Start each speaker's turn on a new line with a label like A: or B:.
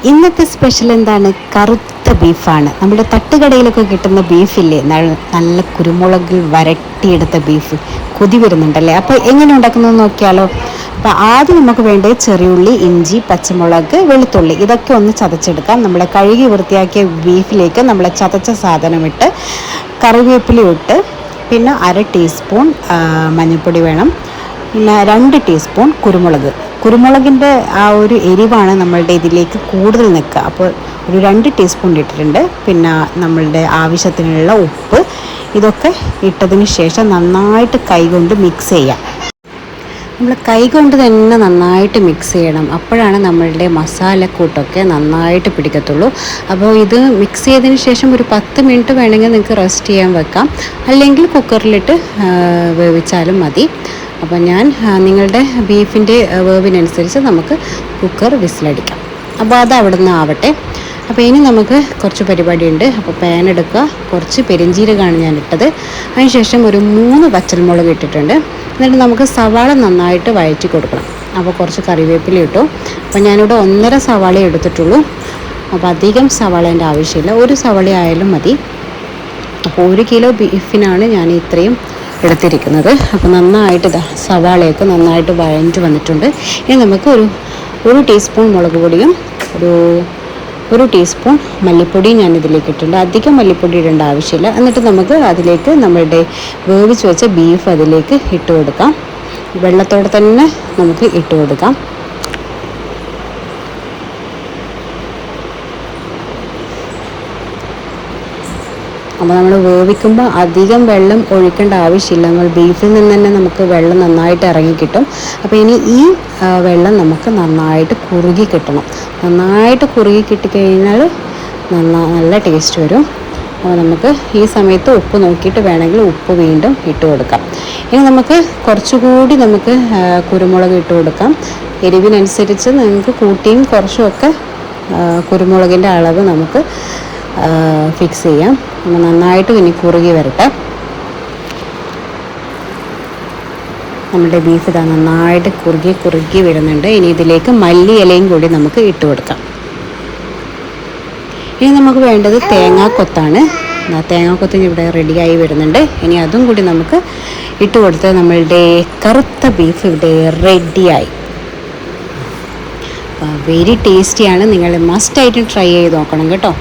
A: ഇന്നത്തെ സ്പെഷ്യൽ എന്താണ്? കറുത്ത ബീഫാണ്. നമ്മുടെ തട്ടുകടയിലൊക്കെ കിട്ടുന്ന ബീഫില്ലേ, നല്ല കുരുമുളകിൽ വരട്ടിയെടുത്ത ബീഫ്. കൊതി വരുന്നുണ്ടല്ലേ? അപ്പോൾ എങ്ങനെ ഉണ്ടാക്കുന്നത് നോക്കിയാലോ. അപ്പോൾ ആദ്യം നമുക്ക് വേണ്ടത് ചെറിയുള്ളി, ഇഞ്ചി, പച്ചമുളക്, വെളുത്തുള്ളി, ഇതൊക്കെ ഒന്ന് ചതച്ചെടുക്കാം. നമ്മളെ കഴുകി വൃത്തിയാക്കിയ ബീഫിലേക്ക് നമ്മളെ ചതച്ച സാധനം ഇട്ട് കറിവേപ്പില ഇട്ട് പിന്നെ 1/2 ടീസ്പൂൺ മഞ്ഞൾപ്പൊടി വേണം. പിന്നെ 2 ടീസ്പൂൺ കുരുമുളകിൻ്റെ ആ ഒരു എരിവാണ് നമ്മളുടെ ഇതിലേക്ക് കൂടുതൽ നിൽക്കുക. അപ്പോൾ ഒരു 2 ടീസ്പൂൺ ഇട്ടിട്ടുണ്ട്. പിന്നെ നമ്മളുടെ ആവശ്യത്തിനുള്ള ഉപ്പ്, ഇതൊക്കെ ഇട്ടതിന് ശേഷം നന്നായിട്ട് കൈകൊണ്ട് മിക്സ് ചെയ്യാം. നമ്മൾ കൈകൊണ്ട് തന്നെ നന്നായിട്ട് മിക്സ് ചെയ്യണം. അപ്പോഴാണ് നമ്മളുടെ മസാലക്കൂട്ടൊക്കെ നന്നായിട്ട് പിടിക്കത്തുള്ളൂ. അപ്പോൾ ഇത് മിക്സ് ചെയ്തതിന് ശേഷം ഒരു 10 മിനിറ്റ് വേണമെങ്കിൽ നിങ്ങൾക്ക് റെസ്റ്റ് ചെയ്യാൻ വെക്കാം, അല്ലെങ്കിൽ കുക്കറിലിട്ട് വേവിച്ചാലും മതി. അപ്പോൾ ഞാൻ നിങ്ങളുടെ ബീഫിൻ്റെ വേവിനനുസരിച്ച് നമുക്ക് കുക്കർ വിസിലടിക്കാം. അപ്പോൾ അത് അവിടെ നിന്ന് ആവട്ടെ. അപ്പോൾ ഇനി നമുക്ക് കുറച്ച് പരിപാടിയുണ്ട്. അപ്പോൾ പാൻ എടുക്കുക, കുറച്ച് പെരിഞ്ചീരകമാണ് ഞാൻ ഇട്ടത്. അതിനുശേഷം ഒരു 3 പച്ചമുളക് ഇട്ടിട്ടുണ്ട്. എന്നിട്ട് നമുക്ക് സവാള നന്നായിട്ട് വഴറ്റി കൊടുക്കണം. അപ്പോൾ കുറച്ച് കറിവേപ്പില ഇട്ടു. അപ്പോൾ ഞാനിവിടെ 1.5 സവാള എടുത്തിട്ടുള്ളൂ. അപ്പോൾ അധികം സവാളേൻ്റെ ആവശ്യമില്ല, 1 സവാള ആയാലും മതി. അപ്പോൾ 1 കിലോ ബീഫിനാണ് ഞാൻ ഇത്രയും എടുത്തിരിക്കുന്നത്. അപ്പോൾ നന്നായിട്ട് സവാളയൊക്കെ നന്നായിട്ട് വഴഞ്ഞു വന്നിട്ടുണ്ട്. ഇനി നമുക്ക് ഒരു ടീസ്പൂൺ മുളക് പൊടിയും ഒരു ടീസ്പൂൺ മല്ലിപ്പൊടിയും ഞാൻ ഇതിലേക്ക് ഇട്ടിട്ടുണ്ട്. അധികം മല്ലിപ്പൊടി ഇടേണ്ട ആവശ്യമില്ല. എന്നിട്ട് നമുക്ക് അതിലേക്ക് നമ്മളുടെ വേവിച്ച് വെച്ച ബീഫ് അതിലേക്ക് ഇട്ട് കൊടുക്കാം. വെള്ളത്തോടെ തന്നെ നമുക്ക് ഇട്ട് കൊടുക്കാം. അപ്പോൾ നമ്മൾ വേവിക്കുമ്പോൾ അധികം വെള്ളം ഒഴിക്കേണ്ട ആവശ്യമില്ല. നമ്മൾ ബീഫിൽ നിന്ന് തന്നെ നമുക്ക് വെള്ളം നന്നായിട്ട് ഇറങ്ങി കിട്ടും. അപ്പോൾ ഇനി ഈ വെള്ളം നമുക്ക് നന്നായിട്ട് കുറുകി കിട്ടണം. നന്നായിട്ട് കുറുകി കിട്ടിക്കഴിഞ്ഞാൽ നല്ല ടേസ്റ്റ് വരും. അപ്പോൾ നമുക്ക് ഈ സമയത്ത് ഉപ്പ് നോക്കിയിട്ട് വേണമെങ്കിൽ ഉപ്പ് വീണ്ടും ഇട്ട് കൊടുക്കാം. ഇനി നമുക്ക് കുറച്ചുകൂടി നമുക്ക് കുരുമുളക് ഇട്ട് കൊടുക്കാം. എരിവിനനുസരിച്ച് നിങ്ങൾക്ക് കൂട്ടിയും കുറച്ചുമൊക്കെ കുരുമുളകിൻ്റെ അളവ് നമുക്ക് ഫിക്സ് ചെയ്യാം. നമ്മൾ നന്നായിട്ട് ഇനി കുറുകി വരട്ടെ. നമ്മുടെ ബീഫ് ഇതാ നന്നായിട്ട് കുറുകി വരുന്നുണ്ട്. ഇനി ഇതിലേക്ക് മല്ലി ഇലയും കൂടി നമുക്ക് ഇട്ട് കൊടുക്കാം. ഇനി നമുക്ക് വേണ്ടത് തേങ്ങാക്കൊത്താണ്. തേങ്ങാക്കൊത്തിന് ഇവിടെ റെഡിയായി വരുന്നുണ്ട്. ഇനി അതും കൂടി നമുക്ക് ഇട്ട് കൊടുത്ത് നമ്മളുടെ കറുത്ത ബീഫ് ഇവിടെ റെഡിയായി. വെരി ടേസ്റ്റിയാണ്. നിങ്ങൾ മസ്റ്റായിട്ട് ട്രൈ ചെയ്ത് നോക്കണം കേട്ടോ.